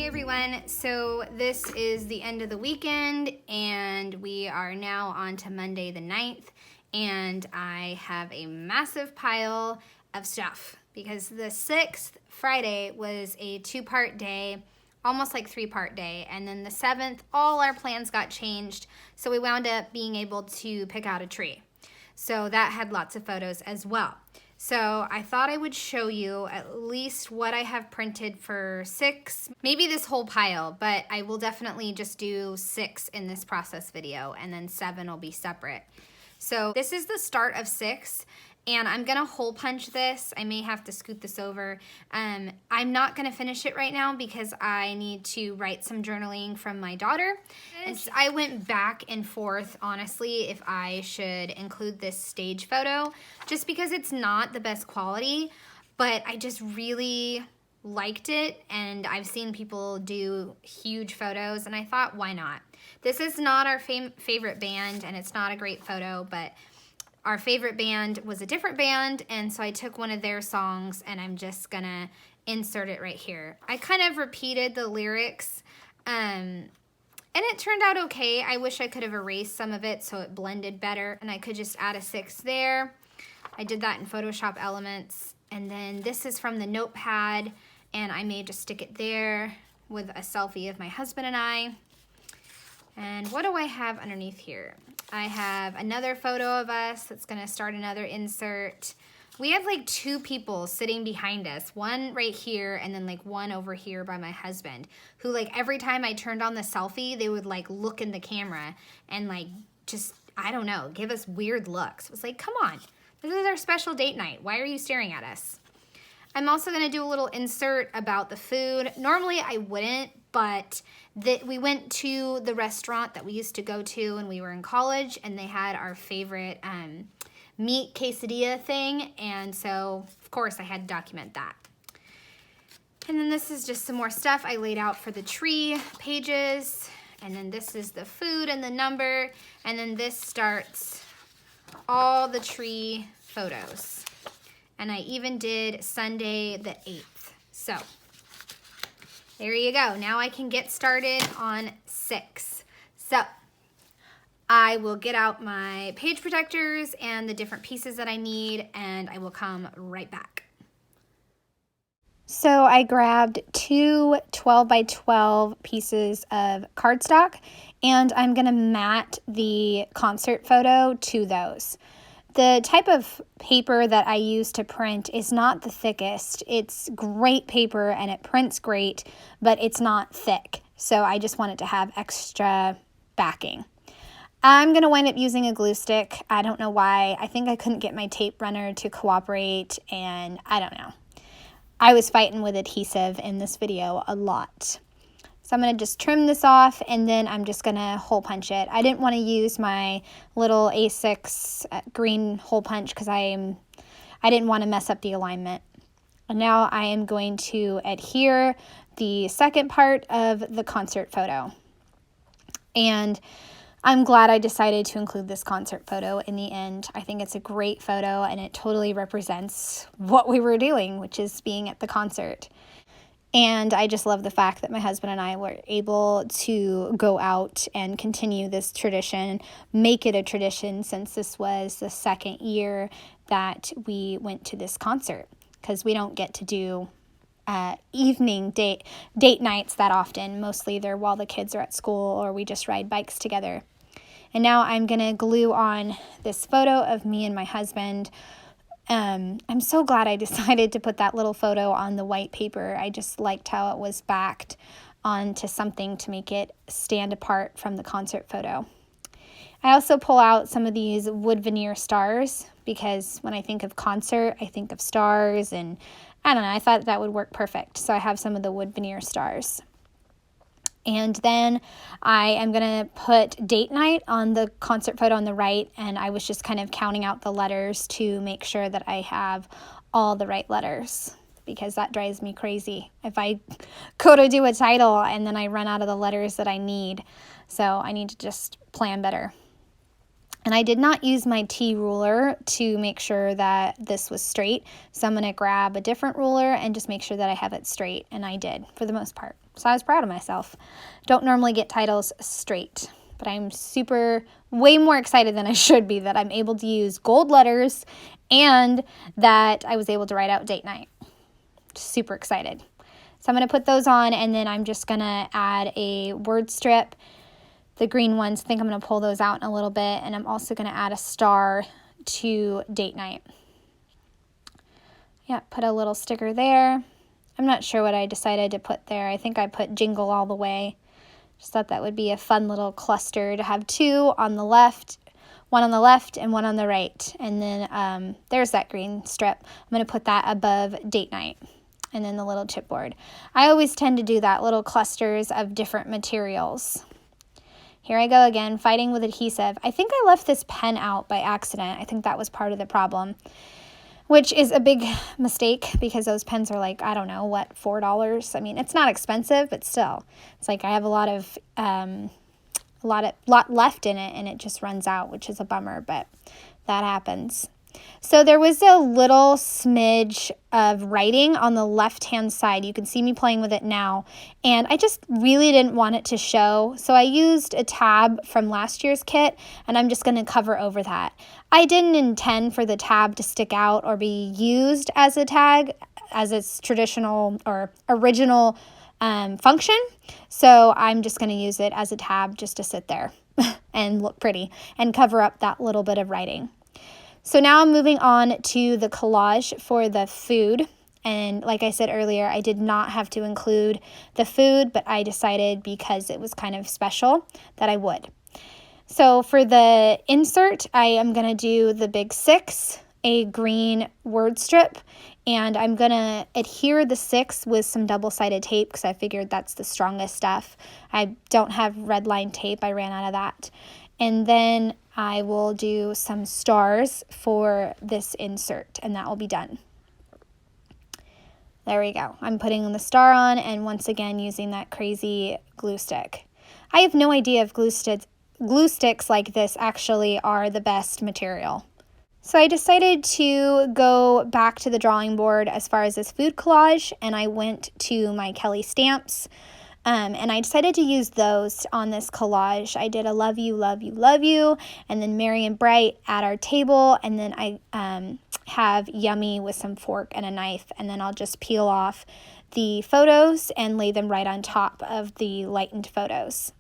Hey everyone, so this is the end of the weekend and we are now on to Monday the 9th, and I have a massive pile of stuff because the 6th, Friday, was a 2-part day, almost like 3-part day, and then the 7th, all our plans got changed, so we wound up being able to pick out a tree. So that had lots of photos as well. So I thought I would show you at least what I have printed for 6, maybe this whole pile, but I will definitely just do 6 in this process video, and then 7 will be separate. So this is the start of 6, and I'm gonna hole punch this. I may have to scoot this over. I'm not gonna finish it right now because I need to write some journaling from my daughter. And so I went back and forth, honestly, if I should include this stage photo, just because it's not the best quality, but I just really liked it, and I've seen people do huge photos, and I thought, why not? This is not our favorite band, and it's not a great photo, but our favorite band was a different band, and so I took one of their songs, and I'm just gonna insert it right here. I kind of repeated the lyrics, and it turned out okay. I wish I could have erased some of it so it blended better, and I could just add a 6 there. I did that in Photoshop Elements, and then this is from the notepad, and I may just stick it there with a selfie of my husband and I. And what do I have underneath here? I have another photo of us that's gonna start another insert. We have like 2 people sitting behind us, one right here and then like one over here by my husband, who like every time I turned on the selfie, they would like look in the camera and like just, I don't know, give us weird looks. It was like, come on, this is our special date night. Why are you staring at us? I'm also gonna do a little insert about the food. Normally I wouldn't, but we went to the restaurant that we used to go to when we were in college, and they had our favorite meat quesadilla thing, and so of course I had to document that. And then this is just some more stuff I laid out for the tree pages, and then this is the food and the number, and then this starts all the tree photos. And I even did Sunday the 8th. So there you go. Now I can get started on 6. So I will get out my page protectors and the different pieces that I need, and I will come right back. So I grabbed 2 12 by 12 pieces of cardstock, and I'm gonna mat the concert photo to those. The type of paper that I use to print is not the thickest. It's great paper and it prints great, but it's not thick. So I just wanted to have extra backing. I'm going to wind up using a glue stick. I don't know why. I think I couldn't get my tape runner to cooperate, and I don't know. I was fighting with adhesive in this video a lot. So I'm going to just trim this off, and then I'm just going to hole punch it. I didn't want to use my little A6 green hole punch because I didn't want to mess up the alignment. And now I am going to adhere the second part of the concert photo. And I'm glad I decided to include this concert photo in the end. I think it's a great photo, and it totally represents what we were doing, which is being at the concert. And I just love the fact that my husband and I were able to go out and continue this tradition, make it a tradition, since this was the 2nd year that we went to this concert, because we don't get to do evening date nights that often. Mostly they're while the kids are at school, or we just ride bikes together. And now I'm gonna glue on this photo of me and my husband. I'm so glad I decided to put that little photo on the white paper. I just liked how it was backed onto something to make it stand apart from the concert photo. I also pull out some of these wood veneer stars because when I think of concert, I think of stars, and I don't know, I thought that would work perfect. So I have some of the wood veneer stars. And then I am going to put date night on the concert photo on the right, and I was just kind of counting out the letters to make sure that I have all the right letters, because that drives me crazy if I go to do a title and then I run out of the letters that I need. So I need to just plan better. And I did not use my T ruler to make sure that this was straight, so I'm going to grab a different ruler and just make sure that I have it straight, and I did for the most part. So I was proud of myself. Don't normally get titles straight, but I'm way more excited than I should be that I'm able to use gold letters and that I was able to write out date night. Super excited. So I'm going to put those on, and then I'm just going to add a word strip. The green ones, I think I'm going to pull those out in a little bit, and I'm also going to add a star to date night. Yeah, put a little sticker there. I'm not sure what I decided to put there. I think I put jingle all the way. Just thought that would be a fun little cluster to have two on the left, one on the left and one on the right. And then there's that green strip. I'm going to put that above date night. And then the little chipboard. I always tend to do that, little clusters of different materials. Here I go again, fighting with adhesive. I think I left this pen out by accident. I think that was part of the problem, which is a big mistake because those pens are like, I don't know, what, $4? I mean, it's not expensive, but still. It's like I have a lot left in it, and it just runs out, which is a bummer, but that happens. So there was a little smidge of writing on the left-hand side. You can see me playing with it now. And I just really didn't want it to show. So I used a tab from last year's kit, and I'm just going to cover over that. I didn't intend for the tab to stick out or be used as a tag as its traditional or original function. So I'm just going to use it as a tab just to sit there and look pretty and cover up that little bit of writing. So now I'm moving on to the collage for the food. And like I said earlier, I did not have to include the food, but I decided because it was kind of special that I would. So for the insert, I am going to do the big 6, a green word strip, and I'm going to adhere the 6 with some double-sided tape because I figured that's the strongest stuff. I don't have red line tape. I ran out of that. And then I will do some stars for this insert, and that will be done. There we go. I'm putting the star on, and once again using that crazy glue stick. I have no idea if glue sticks like this actually are the best material. So I decided to go back to the drawing board as far as this food collage, and I went to my Kellie Stamps. And I decided to use those on this collage. I did a love you, love you, love you, and then Merry and Bright at our table, and then I have Yummy with some fork and a knife, and then I'll just peel off the photos and lay them right on top of the lightened photos.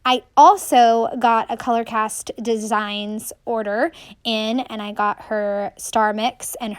I also got a Colorcast Designs order in, and I got her star mix and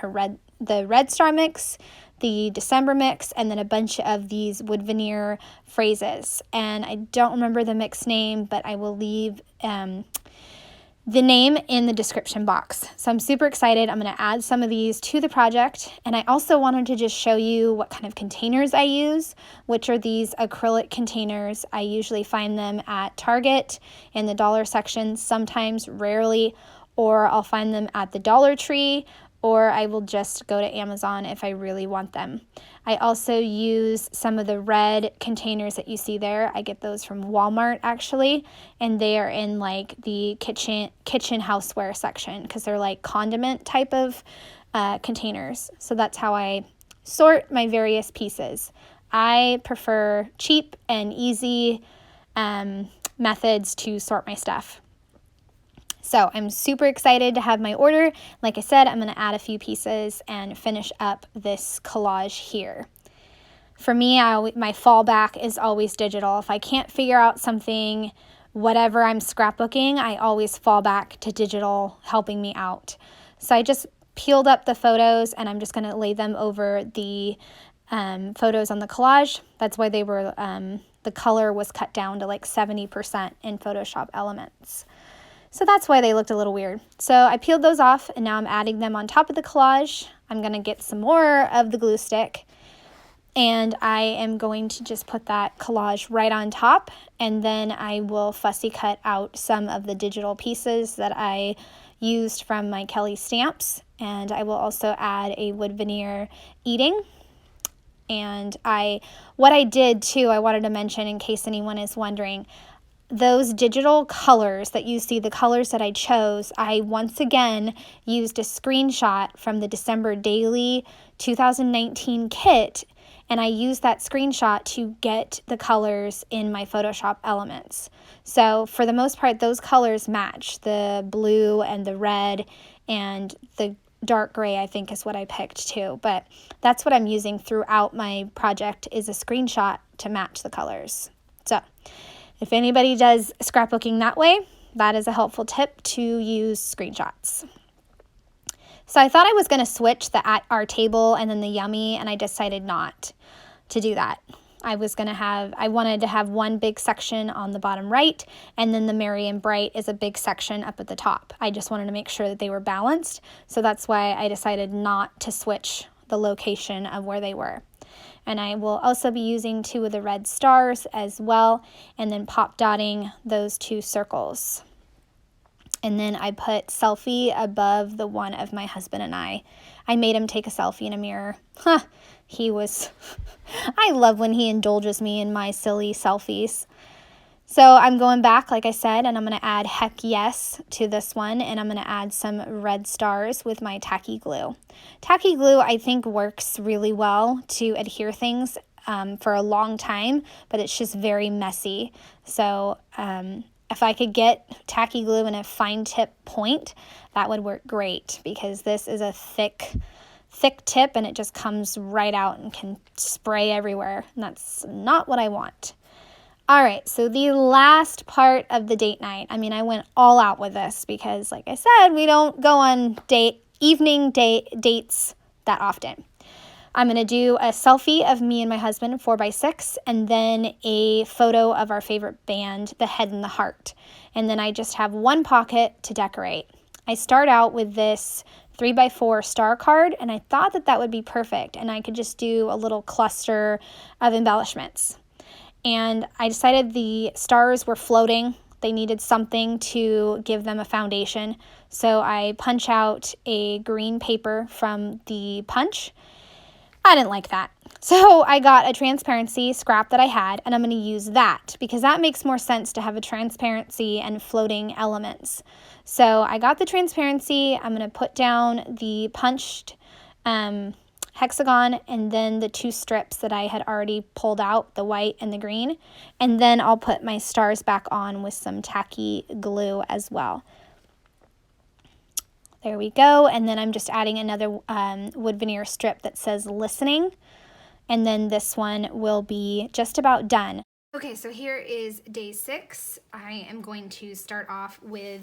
the red star mix, the December mix, and then a bunch of these wood veneer phrases. And I don't remember the mix name, but I will leave the name in the description box. So I'm super excited. I'm going to add some of these to the project. And I also wanted to just show you what kind of containers I use, which are these acrylic containers. I usually find them at Target in the dollar section, sometimes, rarely, or I'll find them at the Dollar Tree, or I will just go to Amazon if I really want them. I also use some of the red containers that you see there. I get those from Walmart actually, and they are in like the kitchen houseware section because they're like condiment type of containers. So that's how I sort my various pieces. I prefer cheap and easy methods to sort my stuff. So I'm super excited to have my order. Like I said, I'm going to add a few pieces and finish up this collage here. For me, my fallback is always digital. If I can't figure out something, whatever I'm scrapbooking, I always fall back to digital helping me out. So I just peeled up the photos, and I'm just going to lay them over the photos on the collage. That's why they were, the color was cut down to like 70% in Photoshop Elements. So that's why they looked a little weird. So I peeled those off, and now I'm adding them on top of the collage. I'm going to get some more of the glue stick, and I am going to just put that collage right on top, and then I will fussy cut out some of the digital pieces that I used from my Kellie Stamps, and I will also add a wood veneer eating. And what I did too, I wanted to mention in case anyone is wondering, those digital colors that you see, the colors that I chose, I once again used a screenshot from the December Daily 2019 kit, and I used that screenshot to get the colors in my Photoshop elements. So for the most part, those colors match, the blue and the red and the dark gray, I think is what I picked too. But that's what I'm using throughout my project, is a screenshot to match the colors. So if anybody does scrapbooking that way, that is a helpful tip, to use screenshots. So I thought I was going to switch the at our table and then the yummy, and I decided not to do that. I wanted to have one big section on the bottom right, and then the merry and bright is a big section up at the top. I just wanted to make sure that they were balanced, so that's why I decided not to switch the location of where they were. And I will also be using 2 of the red stars as well, and then pop dotting those 2 circles. And then I put selfie above the one of my husband and I. I made him take a selfie in a mirror. I love when he indulges me in my silly selfies. So I'm going back, like I said, and I'm going to add heck yes to this one, and I'm going to add some red stars with my tacky glue. Tacky glue, I think, works really well to adhere things for a long time, but it's just very messy. So if I could get tacky glue in a fine tip point, that would work great, because this is a thick tip and it just comes right out and can spray everywhere. And that's not what I want. All right, so the last part of the date night. I mean, I went all out with this because, like I said, we don't go on evening dates that often. I'm going to do a selfie of me and my husband, 4x6, and then a photo of our favorite band, the Head and the Heart. And then I just have one pocket to decorate. I start out with this 3x4 star card, and I thought that that would be perfect, and I could just do a little cluster of embellishments. And I decided the stars were floating. They needed something to give them a foundation. So I punch out a green paper from the punch. I didn't like that. So I got a transparency scrap that I had, and I'm going to use that because that makes more sense to have a transparency and floating elements. So I got the transparency. I'm going to put down the punched hexagon and then the 2 strips that I had already pulled out, the white and the green. And then I'll put my stars back on with some tacky glue as well. There we go. And then I'm just adding another wood veneer strip that says listening. And then this one will be just about done. Okay, so here is day 6. I am going to start off with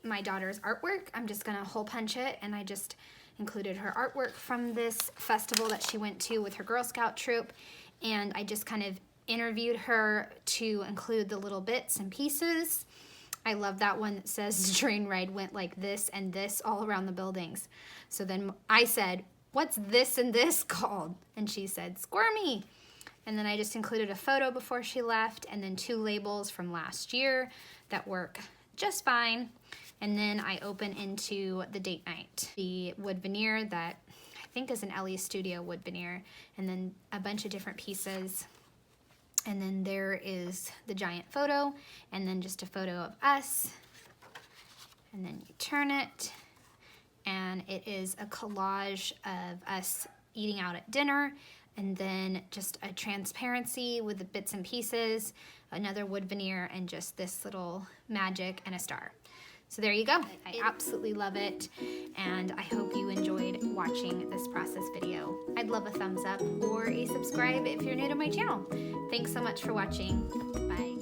my daughter's artwork. I'm just going to hole punch it, and I just included her artwork from this festival that she went to with her Girl Scout troop, and I just kind of interviewed her to include the little bits and pieces. I love that one that says the train ride went like this and this all around the buildings. So then I said, what's this and this called? And she said, Squirmy. And then I just included a photo before she left, and then 2 labels from last year that work just fine. And then I open into the date night, the wood veneer that I think is an Ellie Studio wood veneer, and then a bunch of different pieces. And then there is the giant photo, and then just a photo of us. And then you turn it, and it is a collage of us eating out at dinner, and then just a transparency with the bits and pieces, another wood veneer, and just this little magic and a star. So there you go. I absolutely love it, and I hope you enjoyed watching this process video. I'd love a thumbs up or a subscribe if you're new to my channel. Thanks so much for watching. Bye.